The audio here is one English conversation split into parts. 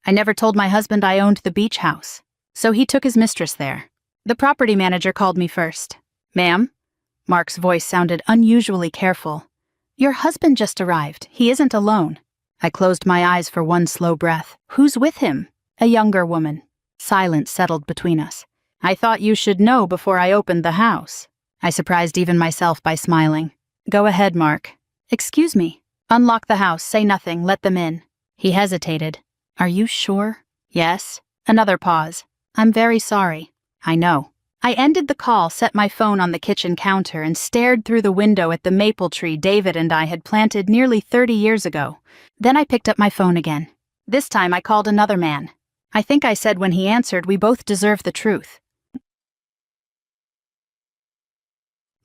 I never told my husband I owned the beach house, so he took his mistress there. The property manager called me first. "Ma'am?" Mark's voice sounded unusually careful. "Your husband just arrived. He isn't alone." I closed my eyes for one slow breath. "Who's with him?" "A younger woman." Silence settled between us. "I thought you should know before I opened the house." I surprised even myself by smiling. "Go ahead, Mark." "Excuse me." "Unlock the house, say nothing, let them in." He hesitated. "Are you sure?" "Yes." Another pause. "I'm very sorry." "I know." I ended the call, set my phone on the kitchen counter, and stared through the window at the maple tree David and I had planted nearly 30 years ago. Then I picked up my phone again. This time I called another man. I think I said when he answered, "We both deserve the truth."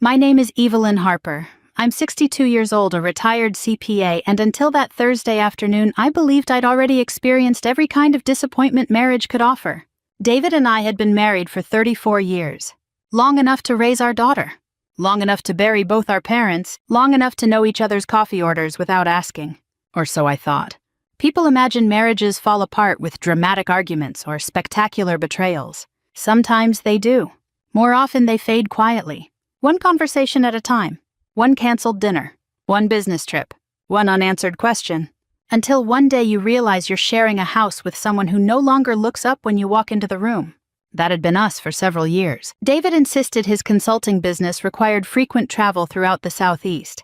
"My name is Evelyn Harper. I'm 62 years old, a retired CPA, and until that Thursday afternoon, I believed I'd already experienced every kind of disappointment marriage could offer. David and I had been married for 34 years. Long enough to raise our daughter. Long enough to bury both our parents. Long enough to know each other's coffee orders without asking. Or so I thought. People imagine marriages fall apart with dramatic arguments or spectacular betrayals. Sometimes they do. More often they fade quietly. One conversation at a time. One canceled dinner. One business trip. One unanswered question. Until one day you realize you're sharing a house with someone who no longer looks up when you walk into the room. That had been us for several years. David insisted his consulting business required frequent travel throughout the Southeast.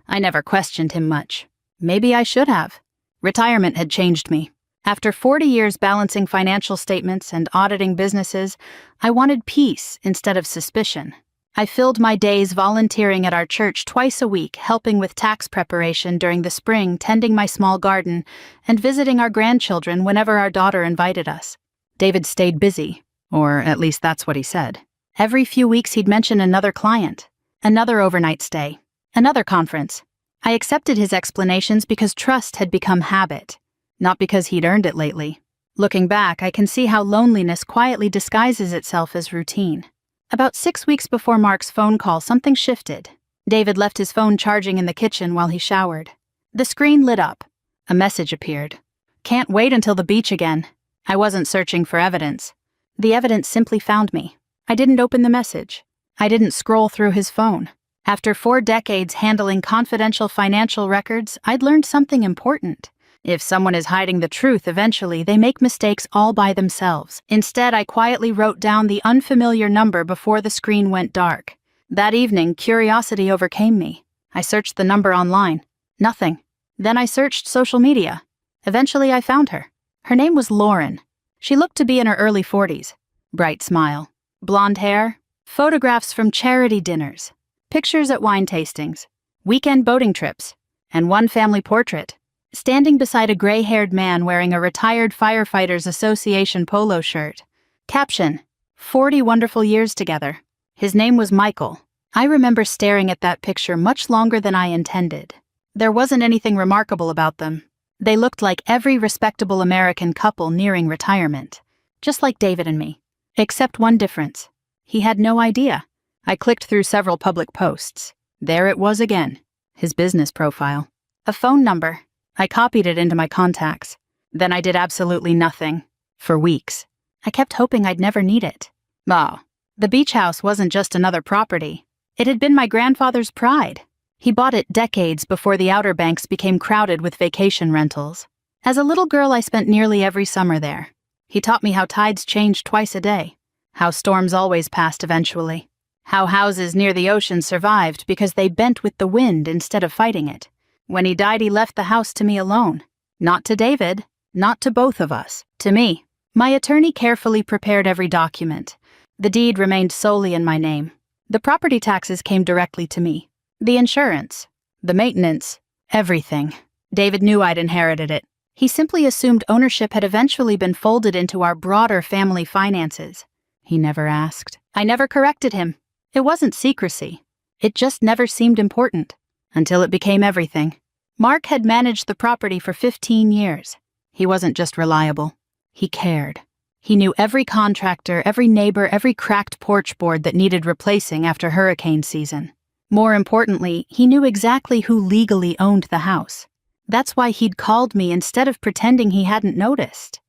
I never questioned him much. Maybe I should have. Retirement had changed me. After 40 years balancing financial statements and auditing businesses, I wanted peace instead of suspicion. I filled my days volunteering at our church twice a week, helping with tax preparation during the spring, tending my small garden, and visiting our grandchildren whenever our daughter invited us. David stayed busy, or at least that's what he said. Every few weeks he'd mention another client, another overnight stay, another conference. I accepted his explanations because trust had become habit, not because he'd earned it lately. Looking back, I can see how loneliness quietly disguises itself as routine. About 6 weeks before Mark's phone call, something shifted. David left his phone charging in the kitchen while he showered. The screen lit up. A message appeared. "Can't wait until the beach again." I wasn't searching for evidence. The evidence simply found me. I didn't open the message. I didn't scroll through his phone. After 4 decades handling confidential financial records, I'd learned something important. If someone is hiding the truth, eventually they make mistakes all by themselves. Instead, I quietly wrote down the unfamiliar number before the screen went dark. That evening, curiosity overcame me. I searched the number online. Nothing. Then I searched social media. Eventually, I found her. Her name was Lauren. She looked to be in her early 40s. Bright smile. Blonde hair. Photographs from charity dinners. Pictures at wine tastings. Weekend boating trips. And one family portrait. Standing beside a gray-haired man wearing a retired Firefighters Association polo shirt. Caption: 40 wonderful years together. His name was Michael. I remember staring at that picture much longer than I intended. There wasn't anything remarkable about them. They looked like every respectable American couple nearing retirement. Just like David and me. Except one difference. He had no idea. I clicked through several public posts. There it was again. His business profile. A phone number. I copied it into my contacts. Then I did absolutely nothing. For weeks. I kept hoping I'd never need it. Oh, the beach house wasn't just another property. It had been my grandfather's pride. He bought it decades before the Outer Banks became crowded with vacation rentals. As a little girl, I spent nearly every summer there. He taught me how tides changed twice a day. How storms always passed eventually. How houses near the ocean survived because they bent with the wind instead of fighting it. When he died, he left the house to me alone. Not to David, not to both of us, to me. My attorney carefully prepared every document. The deed remained solely in my name. The property taxes came directly to me. The insurance, the maintenance, everything. David knew I'd inherited it. He simply assumed ownership had eventually been folded into our broader family finances. He never asked. I never corrected him. It wasn't secrecy. It just never seemed important. Until it became everything. Mark had managed the property for 15 years. He wasn't just reliable. He cared. He knew every contractor, every neighbor, every cracked porch board that needed replacing after hurricane season. More importantly, he knew exactly who legally owned the house. That's why he'd called me instead of pretending he hadn't noticed.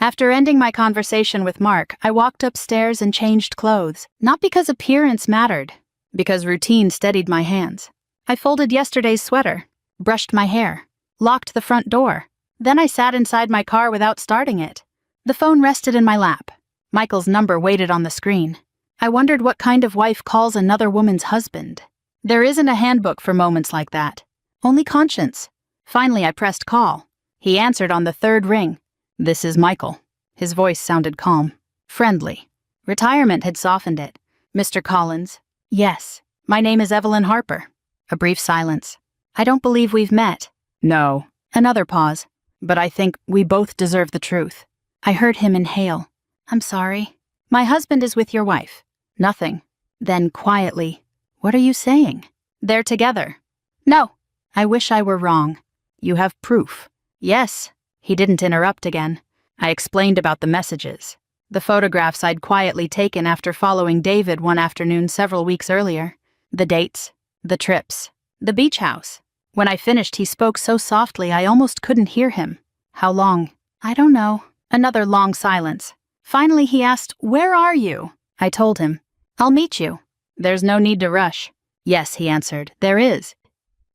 After ending my conversation with Mark, I walked upstairs and changed clothes, not because appearance mattered, because routine steadied my hands. I folded yesterday's sweater, brushed my hair, locked the front door. Then I sat inside my car without starting it. The phone rested in my lap. Michael's number waited on the screen. I wondered what kind of wife calls another woman's husband. There isn't a handbook for moments like that. Only conscience. Finally, I pressed call. He answered on the third ring. "This is Michael." His voice sounded calm, friendly. Retirement had softened it. "Mr. Collins?" "Yes. My name is Evelyn Harper." A brief silence. "I don't believe we've met." "No." Another pause. "But I think we both deserve the truth." I heard him inhale. "I'm sorry." "My husband is with your wife." "Nothing." Then quietly, "What are you saying?" "They're together." "No." "I wish I were wrong." "You have proof." "Yes." He didn't interrupt again. I explained about the messages, the photographs I'd quietly taken after following David one afternoon several weeks earlier, the dates, the trips, the beach house. When I finished, he spoke so softly I almost couldn't hear him. "How long?" "I don't know." Another long silence. Finally, he asked, "Where are you?" I told him. "I'll meet you." "There's no need to rush." "Yes," he answered, "there is."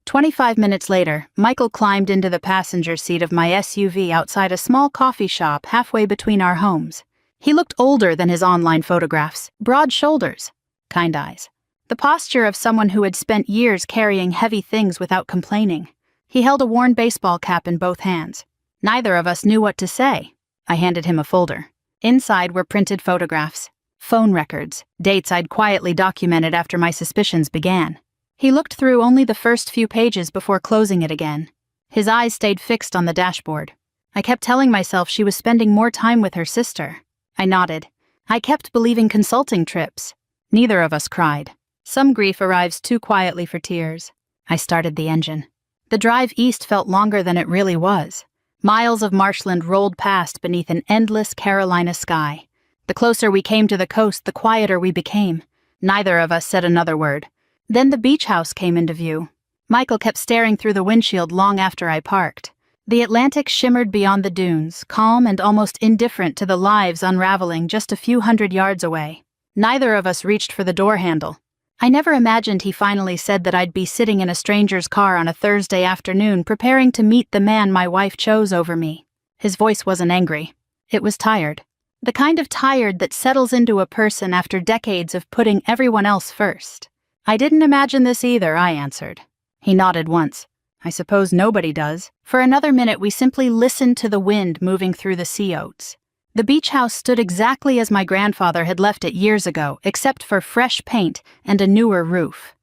25 minutes later, Michael climbed into the passenger seat of my SUV outside a small coffee shop halfway between our homes. He looked older than his online photographs, broad shoulders, kind eyes. The posture of someone who had spent years carrying heavy things without complaining. He held a worn baseball cap in both hands. Neither of us knew what to say. I handed him a folder. Inside were printed photographs, phone records, dates I'd quietly documented after my suspicions began. He looked through only the first few pages before closing it again. His eyes stayed fixed on the dashboard. I kept telling myself she was spending more time with her sister. I nodded. I kept believing consulting trips. Neither of us cried. Some grief arrives too quietly for tears. I started the engine. The drive east felt longer than it really was. Miles of marshland rolled past beneath an endless Carolina sky. The closer we came to the coast, the quieter we became. Neither of us said another word. Then the beach house came into view. Michael kept staring through the windshield long after I parked. The Atlantic shimmered beyond the dunes, calm and almost indifferent to the lives unraveling just a few hundred yards away. Neither of us reached for the door handle. I never imagined he finally said that I'd be sitting in a stranger's car on a Thursday afternoon preparing to meet the man my wife chose over me. His voice wasn't angry. It was tired. The kind of tired that settles into a person after decades of putting everyone else first. "I didn't imagine this either," I answered. He nodded once. "I suppose nobody does." For another minute we simply listened to the wind moving through the sea oats. The beach house stood exactly as my grandfather had left it years ago, except for fresh paint and a newer roof.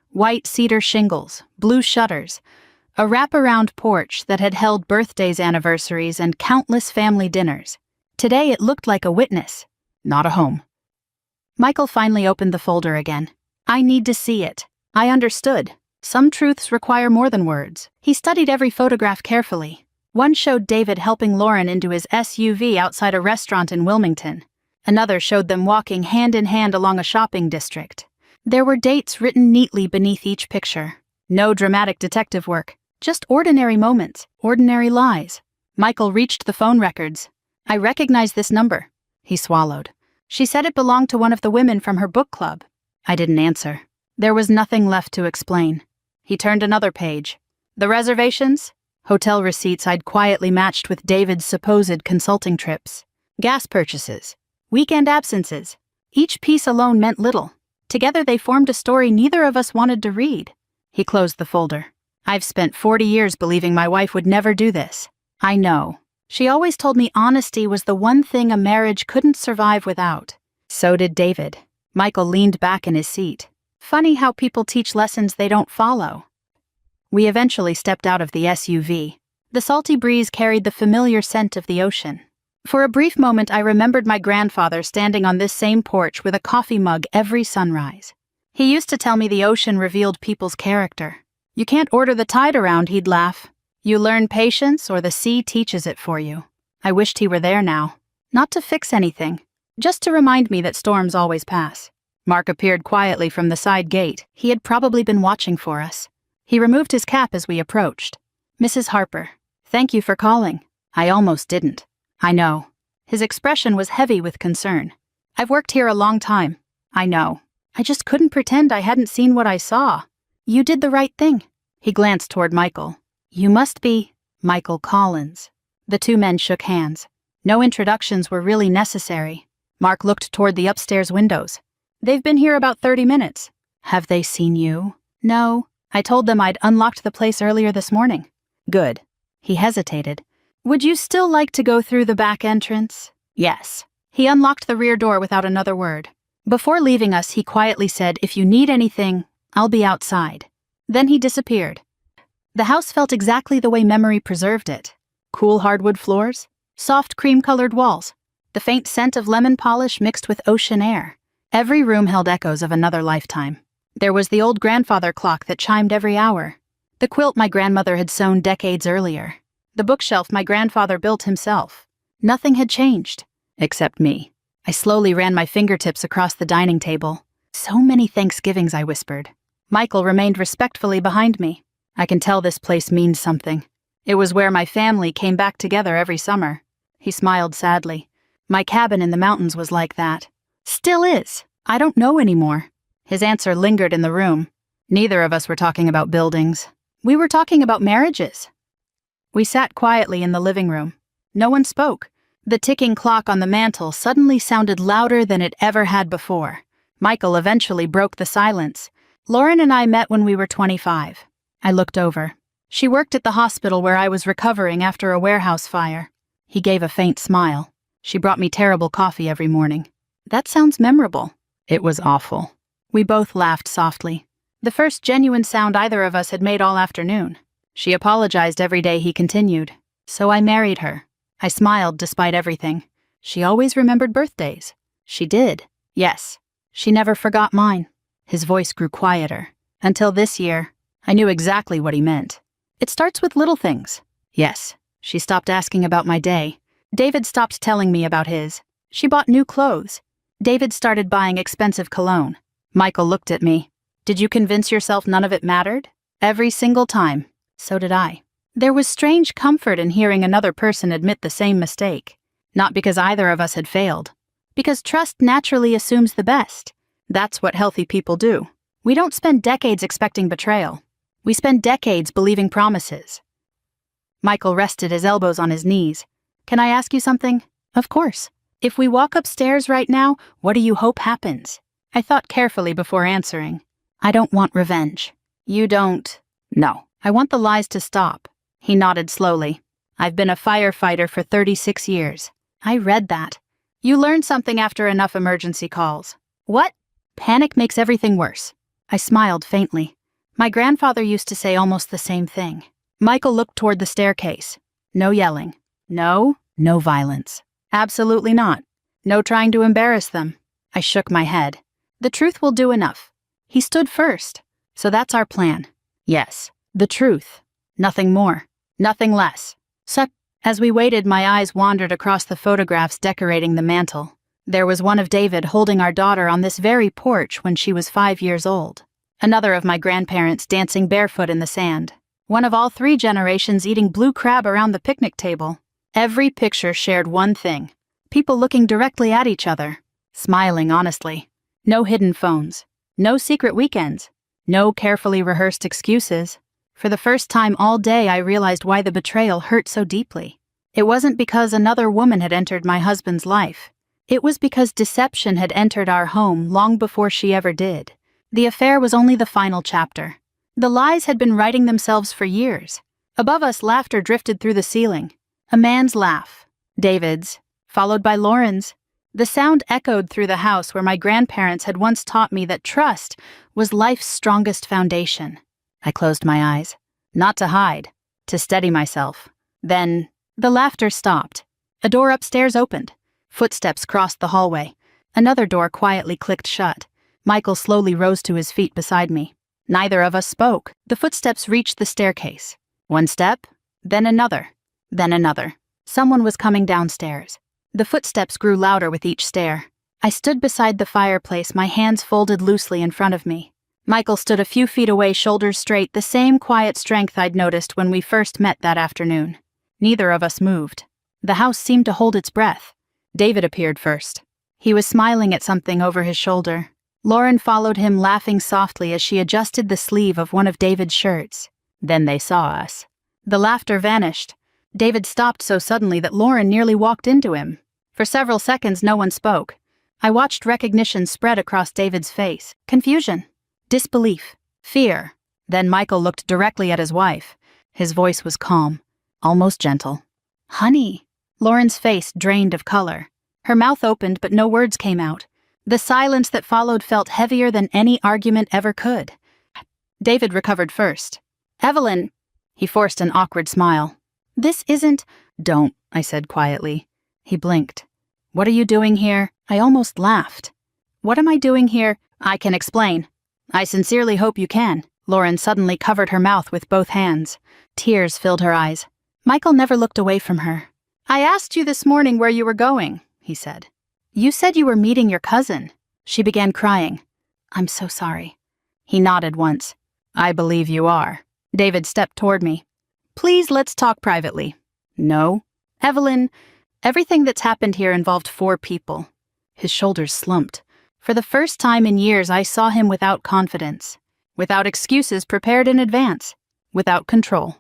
White cedar shingles, blue shutters, a wraparound porch that had held birthdays, anniversaries, and countless family dinners. Today it looked like a witness, not a home. Michael finally opened the folder again. "I need to see it." I understood. Some truths require more than words. He studied every photograph carefully. One showed David helping Lauren into his SUV outside a restaurant in Wilmington. Another showed them walking hand in hand along a shopping district. There were dates written neatly beneath each picture. No dramatic detective work, just ordinary moments, ordinary lies. Michael reached the phone records. "I recognize this number." He swallowed. "She said it belonged to one of the women from her book club." I didn't answer. There was nothing left to explain. He turned another page. The reservations? Hotel receipts I'd quietly matched with David's supposed consulting trips. Gas purchases. Weekend absences. Each piece alone meant little. Together they formed a story neither of us wanted to read. He closed the folder. "I've spent 40 years believing my wife would never do this. I know. She always told me honesty was the one thing a marriage couldn't survive without. So did David." Michael leaned back in his seat. Funny how people teach lessons they don't follow. We eventually stepped out of the SUV. The salty breeze carried the familiar scent of the ocean. For a brief moment I remembered my grandfather standing on this same porch with a coffee mug every sunrise. He used to tell me the ocean revealed people's character. "You can't order the tide around," he'd laugh. "You learn patience or the sea teaches it for you." I wished he were there now. Not to fix anything, just to remind me that storms always pass. Mark appeared quietly from the side gate. He had probably been watching for us. He removed his cap as we approached. "Mrs. Harper, thank you for calling." I almost didn't. "I know." His expression was heavy with concern. "I've worked here a long time. I know. I just couldn't pretend I hadn't seen what I saw." "You did the right thing." He glanced toward Michael. "You must be Michael Collins." The two men shook hands. No introductions were really necessary. Mark looked toward the upstairs windows. "They've been here about 30 minutes. Have they seen you?" "No. I told them I'd unlocked the place earlier this morning." "Good." He hesitated. "Would you still like to go through the back entrance?" "Yes." He unlocked the rear door without another word. Before leaving us, he quietly said, "If you need anything, I'll be outside." Then he disappeared. The house felt exactly the way memory preserved it. Cool hardwood floors, soft cream-colored walls, the faint scent of lemon polish mixed with ocean air. Every room held echoes of another lifetime. There was the old grandfather clock that chimed every hour, the quilt my grandmother had sewn decades earlier, the bookshelf my grandfather built himself. Nothing had changed, except me. I slowly ran my fingertips across the dining table. "So many Thanksgivings," I whispered. Michael remained respectfully behind me. "I can tell this place means something. It was where my family came back together every summer." He smiled sadly. "My cabin in the mountains was like that. Still is. I don't know anymore." His answer lingered in the room. Neither of us were talking about buildings. We were talking about marriages. We sat quietly in the living room. No one spoke. The ticking clock on the mantel suddenly sounded louder than it ever had before. Michael eventually broke the silence. "Lauren and I met when we were 25. I looked over. She worked at the hospital where I was recovering after a warehouse fire." He gave a faint smile. "She brought me terrible coffee every morning." "That sounds memorable." "It was awful." We both laughed softly. The first genuine sound either of us had made all afternoon. "She apologized every day," he continued. "So I married her." I smiled despite everything. "She always remembered birthdays." "She did." "Yes. She never forgot mine." His voice grew quieter. "Until this year." I knew exactly what he meant. "It starts with little things." "Yes." She stopped asking about my day. David stopped telling me about his. She bought new clothes. David started buying expensive cologne. Michael looked at me. "Did you convince yourself none of it mattered?" "Every single time." So did I. There was strange comfort in hearing another person admit the same mistake. Not because either of us had failed. Because trust naturally assumes the best. That's what healthy people do. We don't spend decades expecting betrayal. We spend decades believing promises. Michael rested his elbows on his knees. "Can I ask you something?" "Of course." "If we walk upstairs right now, what do you hope happens?" I thought carefully before answering. "I don't want revenge." "You don't?" "No. I want the lies to stop." He nodded slowly. "I've been a firefighter for 36 years. I read that. You learn something after enough emergency calls." "What?" "Panic makes everything worse." I smiled faintly. My grandfather used to say almost the same thing. Michael looked toward the staircase. "No yelling." "No violence." "Absolutely not. No trying to embarrass them." I shook my head. "The truth will do enough." He stood first. "So that's our plan." "Yes. The truth. Nothing more. Nothing less." So, as we waited, my eyes wandered across the photographs decorating the mantel. There was one of David holding our daughter on this very porch when she was 5 years old. Another of my grandparents dancing barefoot in the sand. One of all 3 generations eating blue crab around the picnic table. Every picture shared one thing. People looking directly at each other. Smiling honestly. No hidden phones. No secret weekends. No carefully rehearsed excuses. For the first time all day, I realized why the betrayal hurt so deeply. It wasn't because another woman had entered my husband's life. It was because deception had entered our home long before she ever did. The affair was only the final chapter. The lies had been writing themselves for years. Above us, laughter drifted through the ceiling. A man's laugh. David's. Followed by Lauren's. The sound echoed through the house where my grandparents had once taught me that trust was life's strongest foundation. I closed my eyes. Not to hide. To steady myself. Then, the laughter stopped. A door upstairs opened. Footsteps crossed the hallway. Another door quietly clicked shut. Michael slowly rose to his feet beside me. Neither of us spoke. The footsteps reached the staircase. One step, then another, then another. Someone was coming downstairs. The footsteps grew louder with each stair. I stood beside the fireplace, my hands folded loosely in front of me. Michael stood a few feet away, shoulders straight, the same quiet strength I'd noticed when we first met that afternoon. Neither of us moved. The house seemed to hold its breath. David appeared first. He was smiling at something over his shoulder. Lauren followed him, laughing softly as she adjusted the sleeve of one of David's shirts. Then they saw us. The laughter vanished. David stopped so suddenly that Lauren nearly walked into him. For several seconds, no one spoke. I watched recognition spread across David's face. Confusion, disbelief, fear. Then Michael looked directly at his wife. His voice was calm, almost gentle. "Honey." Lauren's face drained of color. Her mouth opened, but no words came out. The silence that followed felt heavier than any argument ever could. David recovered first. "Evelyn." He forced an awkward smile. "This isn't—" "Don't," I said quietly. He blinked. "What are you doing here?" I almost laughed. "What am I doing here? I can explain." "I sincerely hope you can." Lauren suddenly covered her mouth with both hands. Tears filled her eyes. Michael never looked away from her. "I asked you this morning where you were going," he said. "You said you were meeting your cousin." She began crying. "I'm so sorry." He nodded once. "I believe you are." David stepped toward me. "Please, let's talk privately." "No." "Evelyn, everything that's happened here involved 4 people. His shoulders slumped. For the first time in years, I saw him without confidence, without excuses prepared in advance, without control.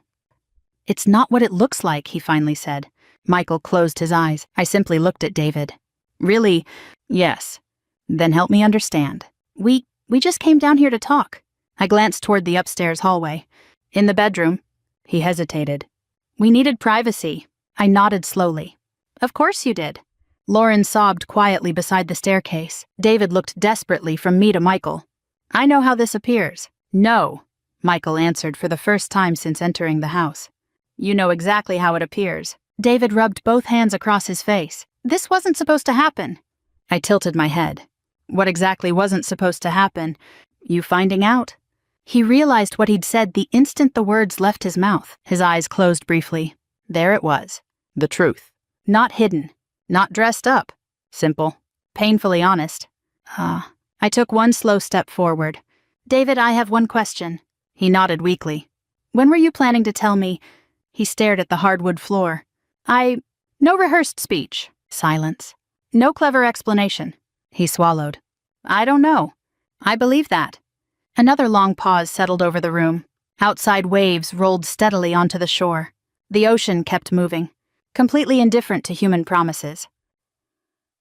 "It's not what it looks like," he finally said. Michael closed his eyes. I simply looked at David. "Really? Yes. Then help me understand." We just came down here to talk." I glanced toward the upstairs hallway. "In the bedroom?" He hesitated. "We needed privacy." I nodded slowly. "Of course you did." Lauren sobbed quietly beside the staircase. David looked desperately from me to Michael. "I know how this appears." "No," Michael answered for the first time since entering the house. "You know exactly how it appears." David rubbed both hands across his face. "This wasn't supposed to happen." I tilted my head. "What exactly wasn't supposed to happen? You finding out?" He realized what he'd said the instant the words left his mouth. His eyes closed briefly. There it was. The truth. Not hidden. Not dressed up. Simple. Painfully honest. I took one slow step forward. "David, I have one question." He nodded weakly. "When were you planning to tell me?" He stared at the hardwood floor. No rehearsed speech." Silence. "No clever explanation." He swallowed. "I don't know. I believe that." Another long pause settled over the room. Outside waves rolled steadily onto the shore. The ocean kept moving, completely indifferent to human promises.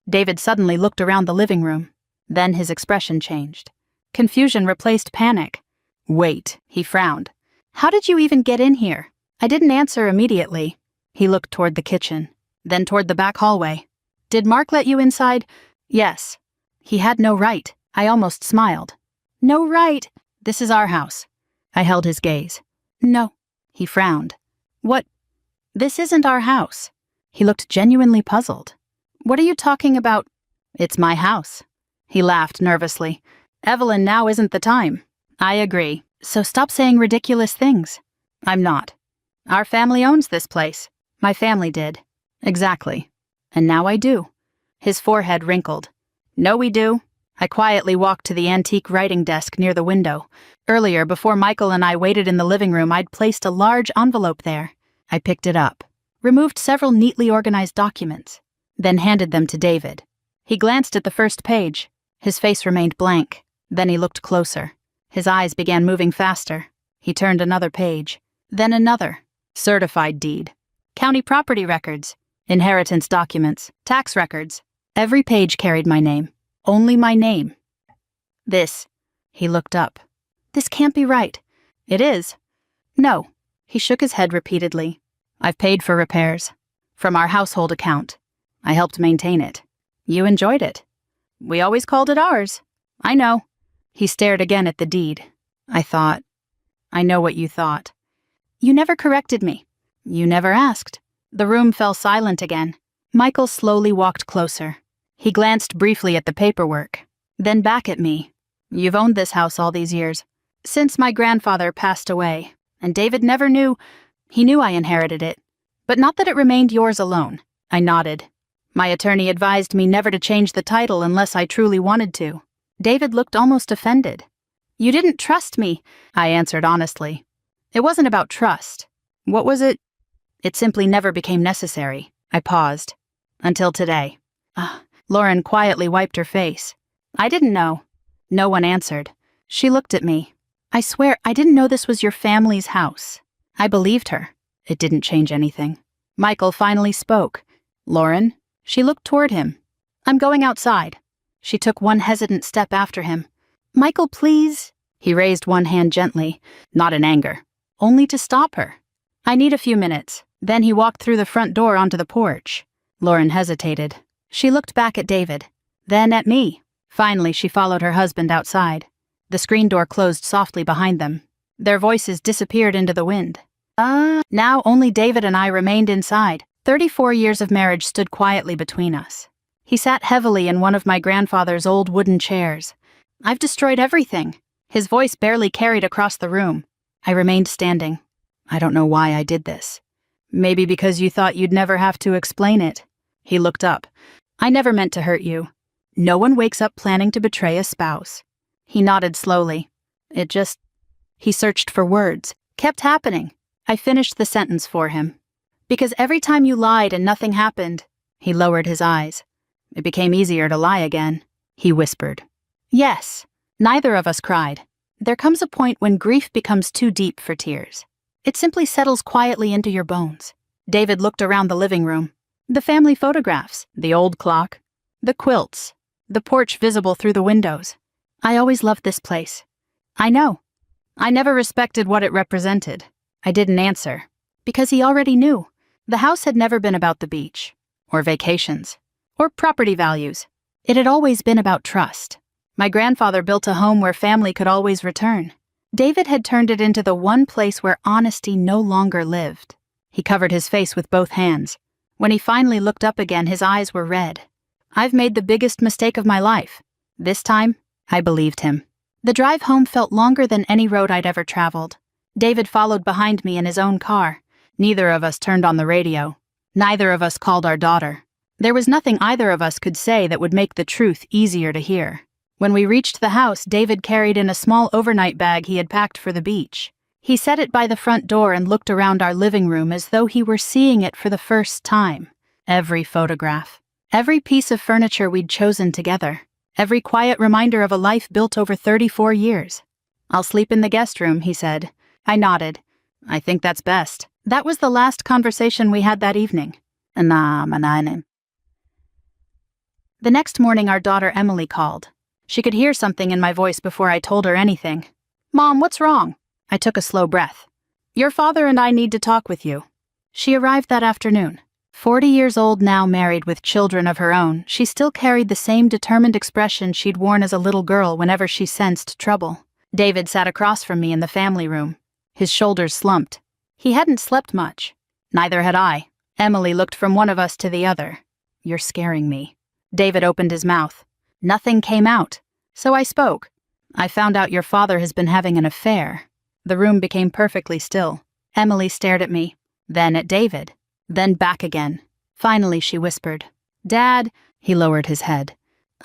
David suddenly looked around the living room. Then his expression changed. Confusion replaced panic. "Wait," he frowned. "How did you even get in here?" I didn't answer immediately. He looked toward the kitchen, then toward the back hallway. "Did Mark let you inside?" "Yes." He had no right. I almost smiled. "No right." "This is our house." I held his gaze. "No." He frowned. "What? This isn't our house." He looked genuinely puzzled. "What are you talking about?" "It's my house." He laughed nervously. "Evelyn, now isn't the time." "I agree. So stop saying ridiculous things." "I'm not. Our family owns this place." "My family did." "Exactly. And now I do." His forehead wrinkled. "No, we do." I quietly walked to the antique writing desk near the window. Earlier, before Michael and I waited in the living room, I'd placed a large envelope there. I picked it up, removed several neatly organized documents, then handed them to David. He glanced at the first page. His face remained blank. Then he looked closer. His eyes began moving faster. He turned another page, then another. Certified deed. County property records. Inheritance documents. Tax records. Every page carried my name. Only my name. "This." He looked up. "This can't be right." "It is." "No." He shook his head repeatedly. "I've paid for repairs. From our household account. I helped maintain it. You enjoyed it." "We always called it ours." "I know." He stared again at the deed. I know what you thought." "You never corrected me." "You never asked." The room fell silent again. Michael slowly walked closer. He glanced briefly at the paperwork, then back at me. "You've owned this house all these years. Since my grandfather passed away, and David never knew. He knew I inherited it. But not that it remained yours alone." I nodded. "My attorney advised me never to change the title unless I truly wanted to." David looked almost offended. "You didn't trust me," I answered honestly. "It wasn't about trust." "What was it?" "It simply never became necessary." I paused. "Until today." Lauren quietly wiped her face. I didn't know. No one answered. She looked at me. I swear, I didn't know this was your family's house. I believed her. It didn't change anything. Michael finally spoke. Lauren? She looked toward him. I'm going outside. She took one hesitant step after him. Michael, please. He raised one hand gently, not in anger, only to stop her. I need a few minutes. Then he walked through the front door onto the porch. Lauren hesitated. She looked back at David, then at me. Finally, she followed her husband outside. The screen door closed softly behind them. Their voices disappeared into the wind. Now only David and I remained inside. 34 years of marriage stood quietly between us. He sat heavily in one of my grandfather's old wooden chairs. I've destroyed everything. His voice barely carried across the room. I remained standing. I don't know why I did this. Maybe because you thought you'd never have to explain it. He looked up. I never meant to hurt you. No one wakes up planning to betray a spouse. He nodded slowly. He searched for words. Kept happening. I finished the sentence for him. Because every time you lied and nothing happened, he lowered his eyes. It became easier to lie again, he whispered. Yes, neither of us cried. There comes a point when grief becomes too deep for tears. It simply settles quietly into your bones. David looked around the living room. The family photographs, the old clock, the quilts, the porch visible through the windows. I always loved this place. I know. I never respected what it represented. I didn't answer, because he already knew. The house had never been about the beach, or vacations, or property values. It had always been about trust. My grandfather built a home where family could always return. David had turned it into the one place where honesty no longer lived. He covered his face with both hands. When he finally looked up again, his eyes were red. I've made the biggest mistake of my life. This time, I believed him. The drive home felt longer than any road I'd ever traveled. David followed behind me in his own car. Neither of us turned on the radio. Neither of us called our daughter. There was nothing either of us could say that would make the truth easier to hear. When we reached the house, David carried in a small overnight bag he had packed for the beach. He set it by the front door and looked around our living room as though he were seeing it for the first time. Every photograph, every piece of furniture we'd chosen together, every quiet reminder of a life built over 34 years. I'll sleep in the guest room, he said. I nodded. I think that's best. That was the last conversation we had that evening. The next morning, our daughter Emily called. She could hear something in my voice before I told her anything. Mom, what's wrong? I took a slow breath. Your father and I need to talk with you. She arrived that afternoon. 40 years old now, married with children of her own, she still carried the same determined expression she'd worn as a little girl whenever she sensed trouble. David sat across from me in the family room. His shoulders slumped. He hadn't slept much. Neither had I. Emily looked from one of us to the other. You're scaring me. David opened his mouth. Nothing came out. So I spoke. I found out your father has been having an affair. The room became perfectly still. Emily stared at me, then at David, then back again. Finally, she whispered, Dad. He lowered his head.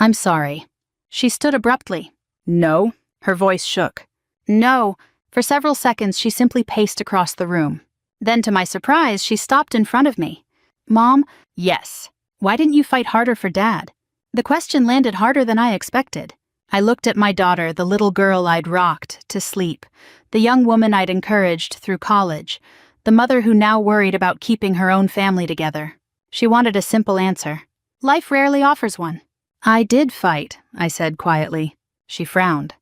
I'm sorry. She stood abruptly. No. Her voice shook. No. For several seconds, she simply paced across the room. Then, to my surprise, she stopped in front of me. Mom? Yes. Why didn't you fight harder for Dad? The question landed harder than I expected. I looked at my daughter, the little girl I'd rocked to sleep, the young woman I'd encouraged through college, the mother who now worried about keeping her own family together. She wanted a simple answer. Life rarely offers one. I did fight, I said quietly. She frowned.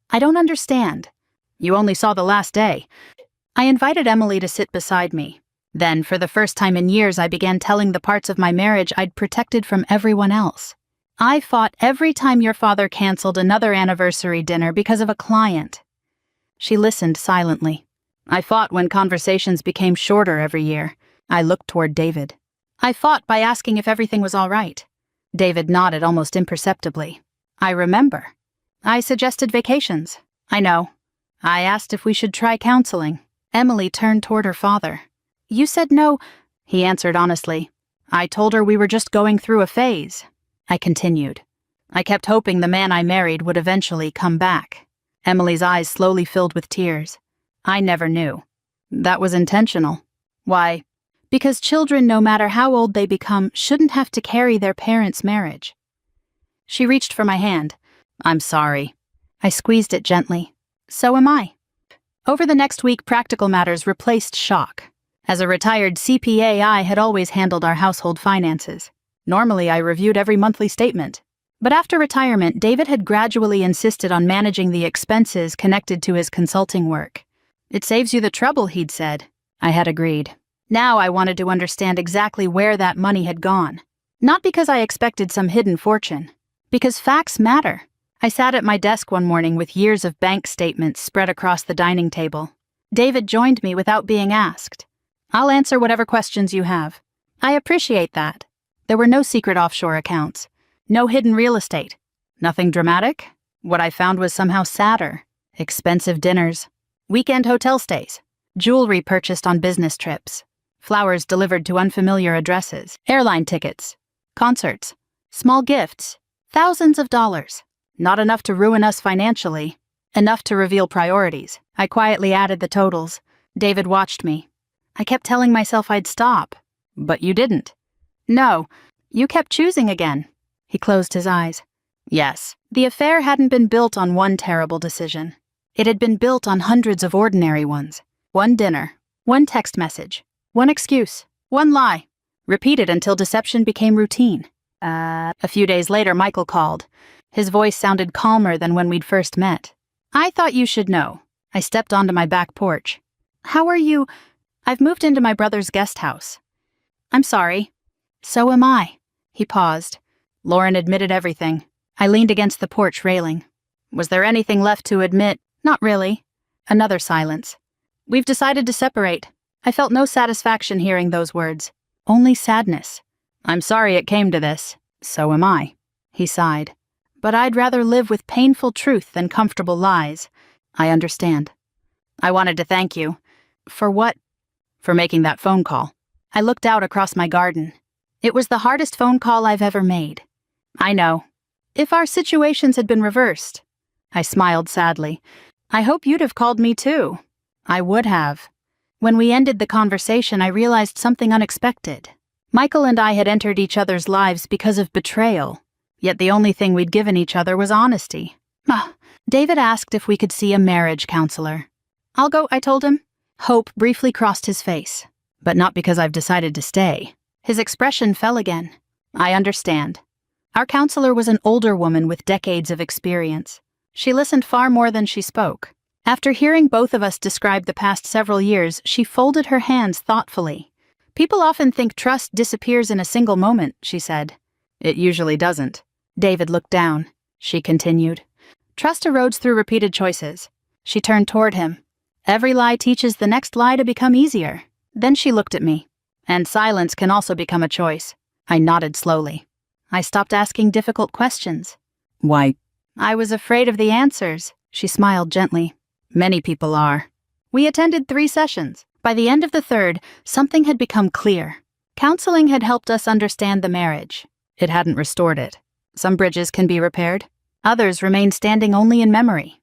I don't understand. You only saw the last day. I invited Emily to sit beside me. Then, for the first time in years, I began telling the parts of my marriage I'd protected from everyone else. I fought every time your father canceled another anniversary dinner because of a client. She listened silently. I fought when conversations became shorter every year. I looked toward David. I fought by asking if everything was all right. David nodded almost imperceptibly. I remember. I suggested vacations. I know. I asked if we should try counseling. Emily turned toward her father. You said no, he answered honestly. I told her we were just going through a phase. I continued. I kept hoping the man I married would eventually come back. Emily's eyes slowly filled with tears. I never knew. That was intentional. Why, Because children, no matter how old they become, shouldn't have to carry their parents' marriage. She reached for my hand. I'm sorry. I squeezed it gently. So am I. Over the next week, practical matters replaced shock. As a retired CPA, I had always handled our household finances. Normally, I reviewed every monthly statement. But after retirement, David had gradually insisted on managing the expenses connected to his consulting work. It saves you the trouble, he'd said. I had agreed. Now I wanted to understand exactly where that money had gone. Not because I expected some hidden fortune. Because facts matter. I sat at my desk one morning with years of bank statements spread across the dining table. David joined me without being asked. I'll answer whatever questions you have. I appreciate that. There were no secret offshore accounts. No hidden real estate. Nothing dramatic. What I found was somehow sadder. Expensive dinners. Weekend hotel stays. Jewelry purchased on business trips. Flowers delivered to unfamiliar addresses. Airline tickets. Concerts. Small gifts. Thousands of dollars. Not enough to ruin us financially. Enough to reveal priorities. I quietly added the totals. David watched me. I kept telling myself I'd stop. But you didn't. No, you kept choosing again. He closed his eyes. Yes, the affair hadn't been built on one terrible decision. It had been built on hundreds of ordinary ones. One dinner, one text message, one excuse, one lie. Repeated until deception became routine. A few days later, Michael called. His voice sounded calmer than when we'd first met. I thought you should know. I stepped onto my back porch. How are you? I've moved into my brother's guest house. I'm sorry. So am I. He paused. Lauren admitted everything. I leaned against the porch railing. Was there anything left to admit? Not really. Another silence. We've decided to separate. I felt no satisfaction hearing those words. Only sadness. I'm sorry it came to this. So am I. He sighed. But I'd rather live with painful truth than comfortable lies. I understand. I wanted to thank you. For what? For making that phone call. I looked out across my garden. It was the hardest phone call I've ever made. I know. If our situations had been reversed. I smiled sadly. I hope you'd have called me too. I would have. When we ended the conversation, I realized something unexpected. Michael and I had entered each other's lives because of betrayal. Yet the only thing we'd given each other was honesty. David asked if we could see a marriage counselor. I'll go, I told him. Hope briefly crossed his face. But not because I've decided to stay. His expression fell again. I understand. Our counselor was an older woman with decades of experience. She listened far more than she spoke. After hearing both of us describe the past several years, she folded her hands thoughtfully. People often think trust disappears in a single moment, she said. It usually doesn't. David looked down. She continued. Trust erodes through repeated choices. She turned toward him. Every lie teaches the next lie to become easier. Then she looked at me. And silence can also become a choice. I nodded slowly. I stopped asking difficult questions. Why? I was afraid of the answers, she smiled gently. Many people are. We attended 3 sessions. By the end of the 3rd, something had become clear. Counseling had helped us understand the marriage. It hadn't restored it. Some bridges can be repaired. Others remain standing only in memory.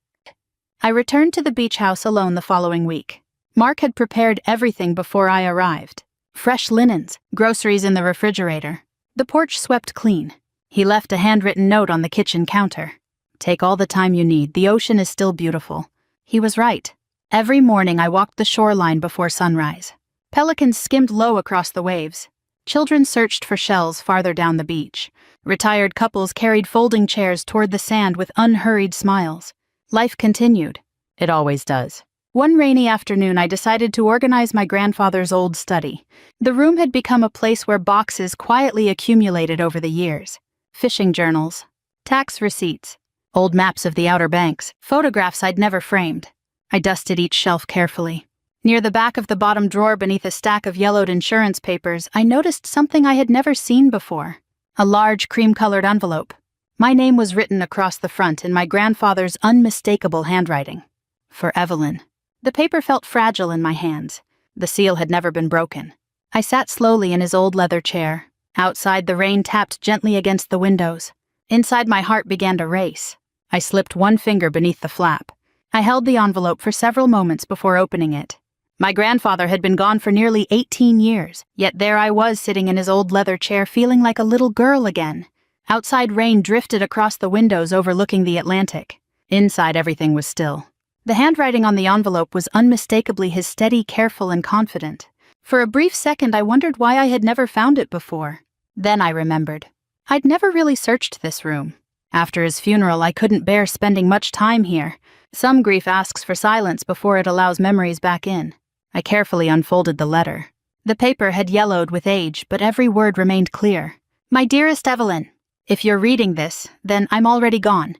I returned to the beach house alone the following week. Mark had prepared everything before I arrived. Fresh linens, groceries in the refrigerator. The porch swept clean. He left a handwritten note on the kitchen counter. Take all the time you need. The ocean is still beautiful. He was right. Every morning I walked the shoreline before sunrise. Pelicans skimmed low across the waves. Children searched for shells farther down the beach. Retired couples carried folding chairs toward the sand with unhurried smiles. Life continued. It always does. One rainy afternoon, I decided to organize my grandfather's old study. The room had become a place where boxes quietly accumulated over the years. Fishing journals, tax receipts, old maps of the Outer Banks, photographs I'd never framed. I dusted each shelf carefully. Near the back of the bottom drawer beneath a stack of yellowed insurance papers, I noticed something I had never seen before. A large cream-colored envelope. My name was written across the front in my grandfather's unmistakable handwriting. For Evelyn. The paper felt fragile in my hands. The seal had never been broken. I sat slowly in his old leather chair. Outside, the rain tapped gently against the windows. Inside, my heart began to race. I slipped one finger beneath the flap. I held the envelope for several moments before opening it. My grandfather had been gone for nearly 18 years, yet there I was sitting in his old leather chair feeling like a little girl again. Outside rain drifted across the windows overlooking the Atlantic. Inside everything was still. The handwriting on the envelope was unmistakably his steady, careful, and confident. For a brief second I wondered why I had never found it before. Then I remembered. I'd never really searched this room. After his funeral I couldn't bear spending much time here. Some grief asks for silence before it allows memories back in. I carefully unfolded the letter. The paper had yellowed with age, but every word remained clear. My dearest Evelyn, if you're reading this, then I'm already gone.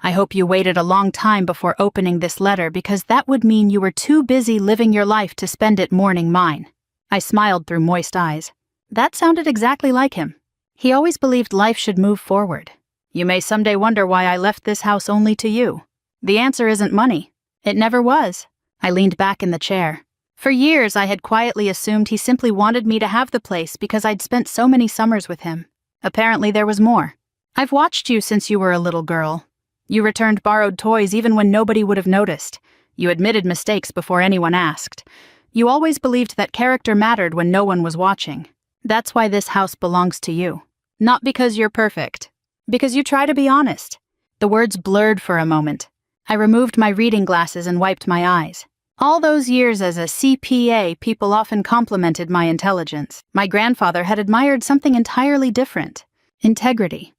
I hope you waited a long time before opening this letter because that would mean you were too busy living your life to spend it mourning mine. I smiled through moist eyes. That sounded exactly like him. He always believed life should move forward. You may someday wonder why I left this house only to you. The answer isn't money. It never was. I leaned back in the chair. For years I had quietly assumed he simply wanted me to have the place because I'd spent so many summers with him. Apparently there was more. I've watched you since you were a little girl. You returned borrowed toys even when nobody would have noticed. You admitted mistakes before anyone asked. You always believed that character mattered when no one was watching. That's why this house belongs to you. Not because you're perfect. Because you try to be honest. The words blurred for a moment. I removed my reading glasses and wiped my eyes. All those years as a CPA, people often complimented my intelligence. My grandfather had admired something entirely different. Integrity.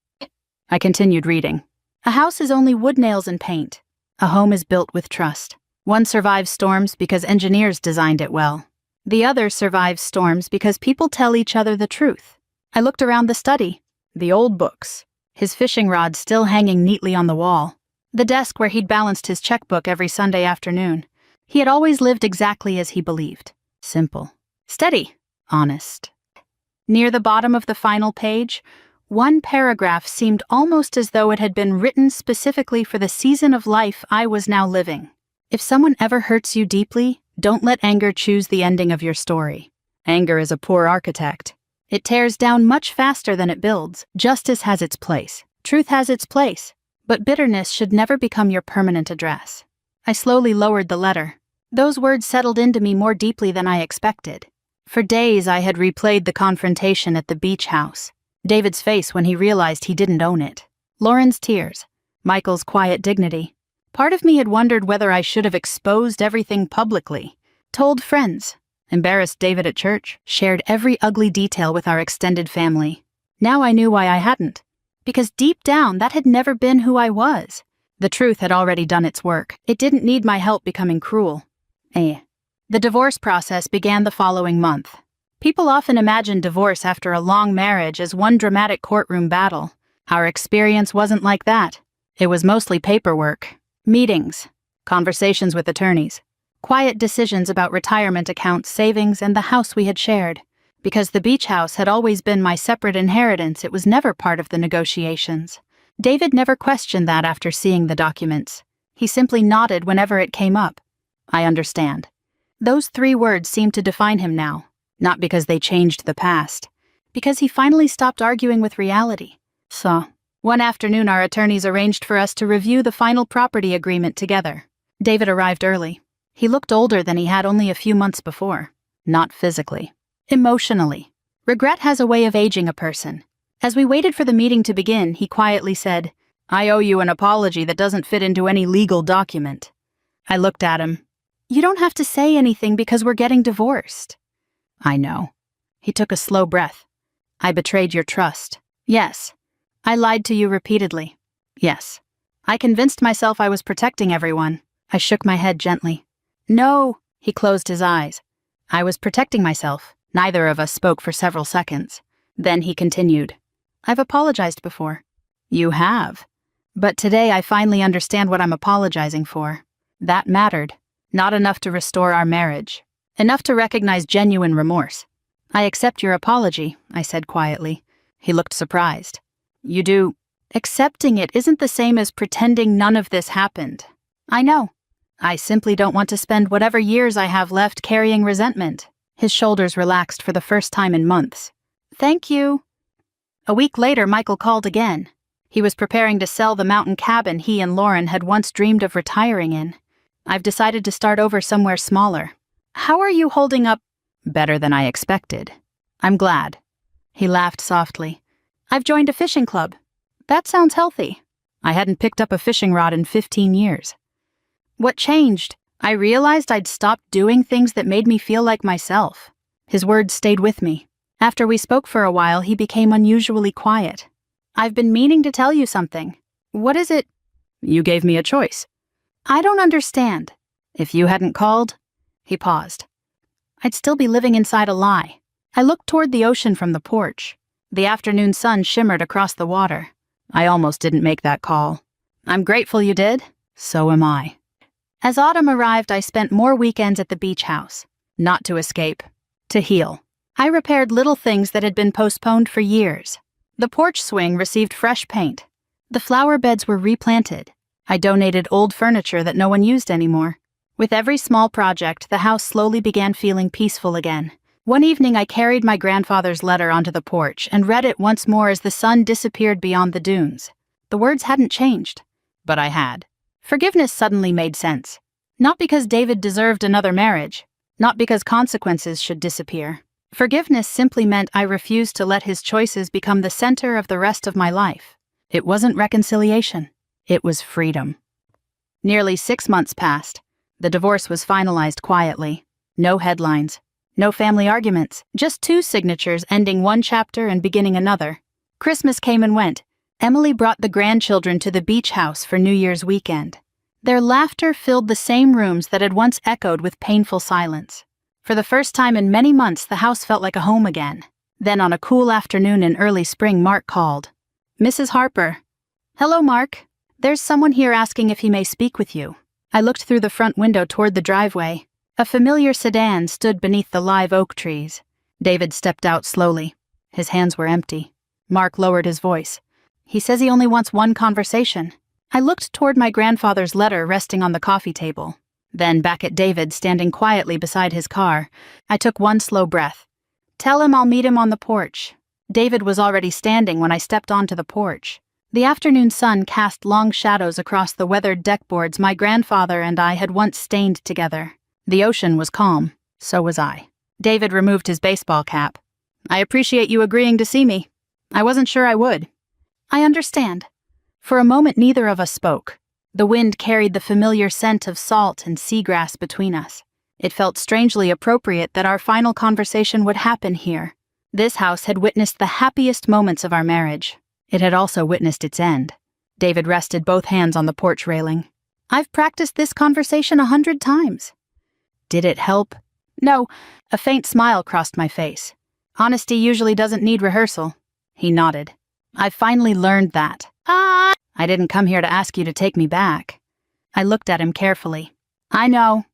I continued reading. A house is only wood nails and paint. A home is built with trust. One survives storms because engineers designed it well. The other survives storms because people tell each other the truth. I looked around the study. The old books. His fishing rod still hanging neatly on the wall. The desk where he'd balanced his checkbook every Sunday afternoon. He had always lived exactly as he believed. Simple. Steady. Honest. Near the bottom of the final page, one paragraph seemed almost as though it had been written specifically for the season of life I was now living. If someone ever hurts you deeply, don't let anger choose the ending of your story. Anger is a poor architect. It tears down much faster than it builds. Justice has its place. Truth has its place. But bitterness should never become your permanent address. I slowly lowered the letter. Those words settled into me more deeply than I expected. For days I had replayed the confrontation at the beach house. David's face when he realized he didn't own it. Lauren's tears. Michael's quiet dignity. Part of me had wondered whether I should have exposed everything publicly. Told friends. Embarrassed David at church. Shared every ugly detail with our extended family. Now I knew why I hadn't. Because deep down that had never been who I was. The truth had already done its work. It didn't need my help becoming cruel. The divorce process began the following month. People often imagine divorce after a long marriage as one dramatic courtroom battle. Our experience wasn't like that. It was mostly paperwork, meetings, conversations with attorneys, quiet decisions about retirement accounts, savings, and the house we had shared. Because the beach house had always been my separate inheritance, it was never part of the negotiations. David never questioned that after seeing the documents. He simply nodded whenever it came up. I understand. Those 3 words seemed to define him now, not because they changed the past, because he finally stopped arguing with reality. So, one afternoon our attorneys arranged for us to review the final property agreement together. David arrived early. He looked older than he had only a few months before. Not physically. Emotionally. Regret has a way of aging a person. As we waited for the meeting to begin, he quietly said, I owe you an apology that doesn't fit into any legal document. I looked at him. You don't have to say anything because we're getting divorced. I know. He took a slow breath. I betrayed your trust. Yes. I lied to you repeatedly. Yes. I convinced myself I was protecting everyone. I shook my head gently. No. He closed his eyes. I was protecting myself. Neither of us spoke for several seconds. Then he continued. I've apologized before. You have. But today I finally understand what I'm apologizing for. That mattered. Not enough to restore our marriage. Enough to recognize genuine remorse. I accept your apology, I said quietly. He looked surprised. You do. Accepting it isn't the same as pretending none of this happened. I know. I simply don't want to spend whatever years I have left carrying resentment. His shoulders relaxed for the first time in months. Thank you. A week later, Michael called again. He was preparing to sell the mountain cabin he and Lauren had once dreamed of retiring in. I've decided to start over somewhere smaller. How are you holding up? Better than I expected. I'm glad. He laughed softly. I've joined a fishing club. That sounds healthy. I hadn't picked up a fishing rod in 15 years. What changed? I realized I'd stopped doing things that made me feel like myself. His words stayed with me. After we spoke for a while, he became unusually quiet. I've been meaning to tell you something. What is it? You gave me a choice. I don't understand. If you hadn't called... He paused. I'd still be living inside a lie. I looked toward the ocean from the porch. The afternoon sun shimmered across the water. I almost didn't make that call. I'm grateful you did. So am I. As autumn arrived, I spent more weekends at the beach house. Not to escape. To heal. I repaired little things that had been postponed for years. The porch swing received fresh paint. The flower beds were replanted. I donated old furniture that no one used anymore. With every small project, the house slowly began feeling peaceful again. One evening I carried my grandfather's letter onto the porch and read it once more as the sun disappeared beyond the dunes. The words hadn't changed, but I had. Forgiveness suddenly made sense. Not because David deserved another marriage, not because consequences should disappear. Forgiveness simply meant I refused to let his choices become the center of the rest of my life. It wasn't reconciliation. It was freedom. Nearly 6 months passed. The divorce was finalized quietly. No headlines. No family arguments. Just 2 signatures ending one chapter and beginning another. Christmas came and went. Emily brought the grandchildren to the beach house for New Year's weekend. Their laughter filled the same rooms that had once echoed with painful silence. For the first time in many months, the house felt like a home again. Then on a cool afternoon in early spring, Mark called. Mrs. Harper. Hello, Mark. There's someone here asking if he may speak with you. I looked through the front window toward the driveway. A familiar sedan stood beneath the live oak trees. David stepped out slowly. His hands were empty. Mark lowered his voice. He says he only wants one conversation. I looked toward my grandfather's letter resting on the coffee table. Then back at David standing quietly beside his car. I took one slow breath. Tell him I'll meet him on the porch. David was already standing when I stepped onto the porch. The afternoon sun cast long shadows across the weathered deckboards my grandfather and I had once stained together. The ocean was calm. So was I. David removed his baseball cap. I appreciate you agreeing to see me. I wasn't sure I would. I understand. For a moment, neither of us spoke. The wind carried the familiar scent of salt and seagrass between us. It felt strangely appropriate that our final conversation would happen here. This house had witnessed the happiest moments of our marriage. It had also witnessed its end. David rested both hands on the porch railing. I've practiced this conversation 100 times. Did it help? No. A faint smile crossed my face. Honesty usually doesn't need rehearsal. He nodded. I've finally learned that. I didn't come here to ask you to take me back. I looked at him carefully. I know.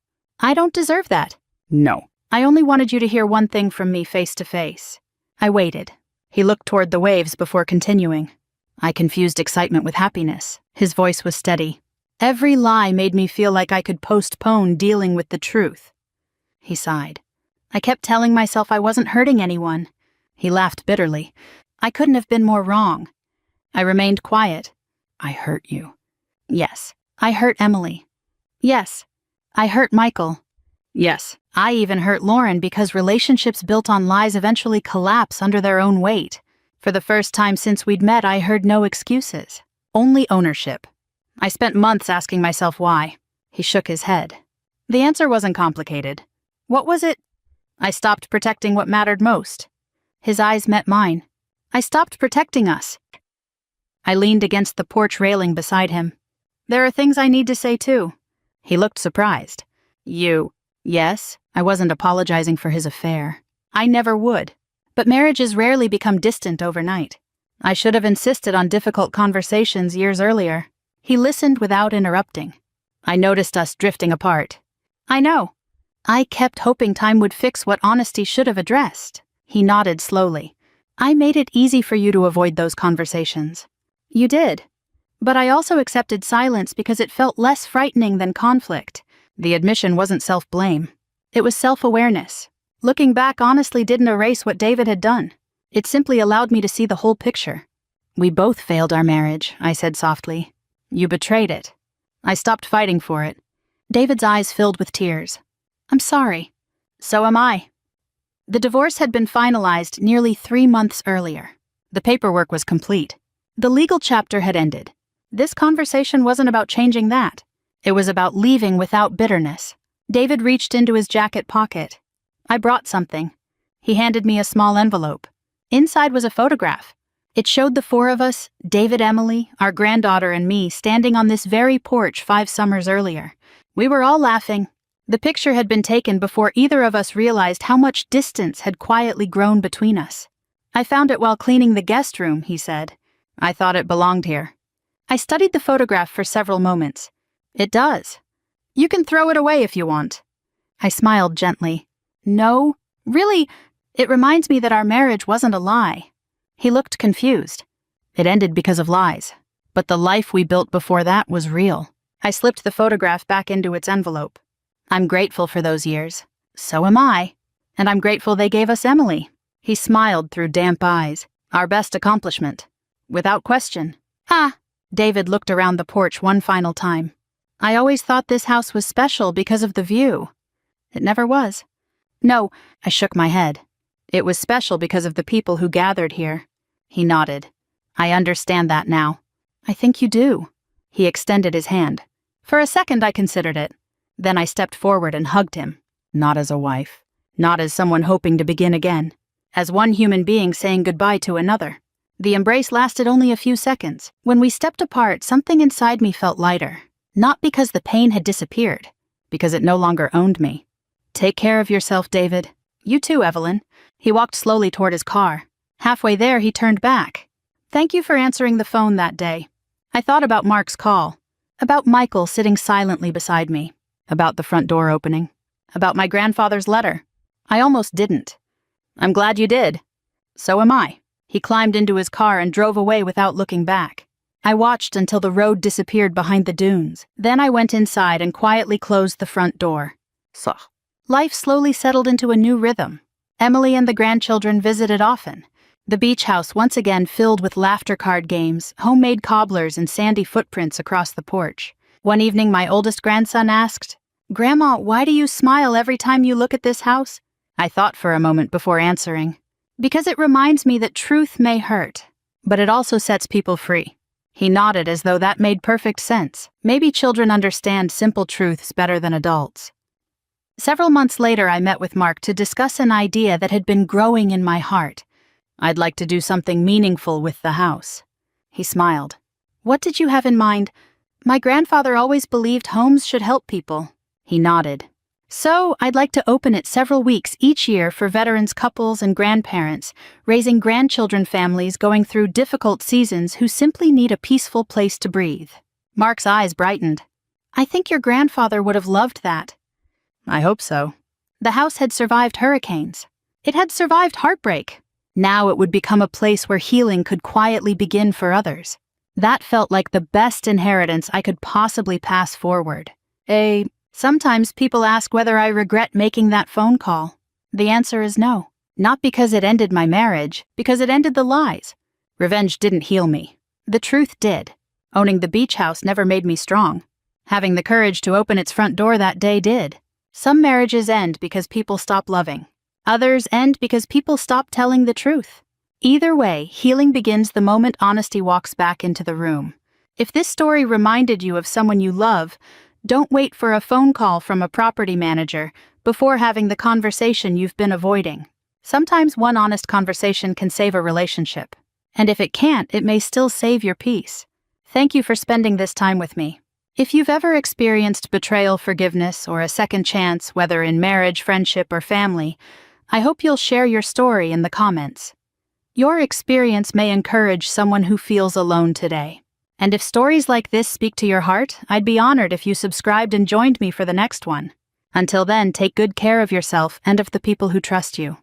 I don't deserve that. No. I only wanted you to hear one thing from me face to face. I waited. He looked toward the waves before continuing. I confused excitement with happiness. His voice was steady. Every lie made me feel like I could postpone dealing with the truth. He sighed. I kept telling myself I wasn't hurting anyone. He laughed bitterly. I couldn't have been more wrong. I remained quiet. I hurt you. Yes, I hurt Emily. Yes, I hurt Michael. Yes, I even hurt Lauren because relationships built on lies eventually collapse under their own weight. For the first time since we'd met, I heard no excuses. Only ownership. I spent months asking myself why. He shook his head. The answer wasn't complicated. What was it? I stopped protecting what mattered most. His eyes met mine. I stopped protecting us. I leaned against the porch railing beside him. There are things I need to say too. He looked surprised. Yes, I wasn't apologizing for his affair. I never would. But marriages rarely become distant overnight. I should have insisted on difficult conversations years earlier. He listened without interrupting. I noticed us drifting apart. I know. I kept hoping time would fix what honesty should have addressed. He nodded slowly. I made it easy for you to avoid those conversations. You did. But I also accepted silence because it felt less frightening than conflict. The admission wasn't self-blame. It was self-awareness. Looking back honestly didn't erase what David had done. It simply allowed me to see the whole picture. We both failed our marriage, I said softly. You betrayed it. I stopped fighting for it. David's eyes filled with tears. I'm sorry. So am I. The divorce had been finalized nearly 3 months earlier. The paperwork was complete. The legal chapter had ended. This conversation wasn't about changing that. It was about leaving without bitterness. David reached into his jacket pocket. I brought something. He handed me a small envelope. Inside was a photograph. It showed the 4 of us, David, Emily, our granddaughter, and me, standing on this very porch 5 summers earlier. We were all laughing. The picture had been taken before either of us realized how much distance had quietly grown between us. I found it while cleaning the guest room, he said. I thought it belonged here. I studied the photograph for several moments. It does. You can throw it away if you want. I smiled gently. No, really, it reminds me that our marriage wasn't a lie. He looked confused. It ended because of lies. But the life we built before that was real. I slipped the photograph back into its envelope. I'm grateful for those years. So am I. And I'm grateful they gave us Emily. He smiled through damp eyes. Our best accomplishment. Without question. David looked around the porch one final time. I always thought this house was special because of the view. It never was. No, I shook my head. It was special because of the people who gathered here. He nodded. I understand that now. I think you do. He extended his hand. For a second I considered it. Then I stepped forward and hugged him. Not as a wife. Not as someone hoping to begin again. As one human being saying goodbye to another. The embrace lasted only a few seconds. When we stepped apart, something inside me felt lighter. Not because the pain had disappeared. Because it no longer owned me. Take care of yourself, David. You too, Evelyn. He walked slowly toward his car. Halfway there, he turned back. Thank you for answering the phone that day. I thought about Mark's call. About Michael sitting silently beside me. About the front door opening. About my grandfather's letter. I almost didn't. I'm glad you did. So am I. He climbed into his car and drove away without looking back. I watched until the road disappeared behind the dunes. Then I went inside and quietly closed the front door. So, life slowly settled into a new rhythm. Emily and the grandchildren visited often. The beach house once again filled with laughter card games, homemade cobblers, and sandy footprints across the porch. One evening my oldest grandson asked, "Grandma, why do you smile every time you look at this house?" I thought for a moment before answering. Because it reminds me that truth may hurt, but it also sets people free. He nodded as though that made perfect sense. Maybe children understand simple truths better than adults. Several months later, I met with Mark to discuss an idea that had been growing in my heart. I'd like to do something meaningful with the house. He smiled. What did you have in mind? My grandfather always believed homes should help people. He nodded. So, I'd like to open it several weeks each year for veterans couples and grandparents, raising grandchildren families going through difficult seasons who simply need a peaceful place to breathe. Mark's eyes brightened. I think your grandfather would have loved that. I hope so. The house had survived hurricanes. It had survived heartbreak. Now it would become a place where healing could quietly begin for others. That felt like the best inheritance I could possibly pass forward. Sometimes people ask whether I regret making that phone call. The answer is no. Not because it ended my marriage, because it ended the lies. Revenge didn't heal me. The truth did. Owning the beach house never made me strong. Having the courage to open its front door that day did. Some marriages end because people stop loving. Others end because people stop telling the truth. Either way, healing begins the moment honesty walks back into the room. If this story reminded you of someone you love, don't wait for a phone call from a property manager before having the conversation you've been avoiding. Sometimes one honest conversation can save a relationship. And if it can't, it may still save your peace. Thank you for spending this time with me. If you've ever experienced betrayal, forgiveness, or a second chance, whether in marriage, friendship, or family, I hope you'll share your story in the comments. Your experience may encourage someone who feels alone today. And if stories like this speak to your heart, I'd be honored if you subscribed and joined me for the next one. Until then, take good care of yourself and of the people who trust you.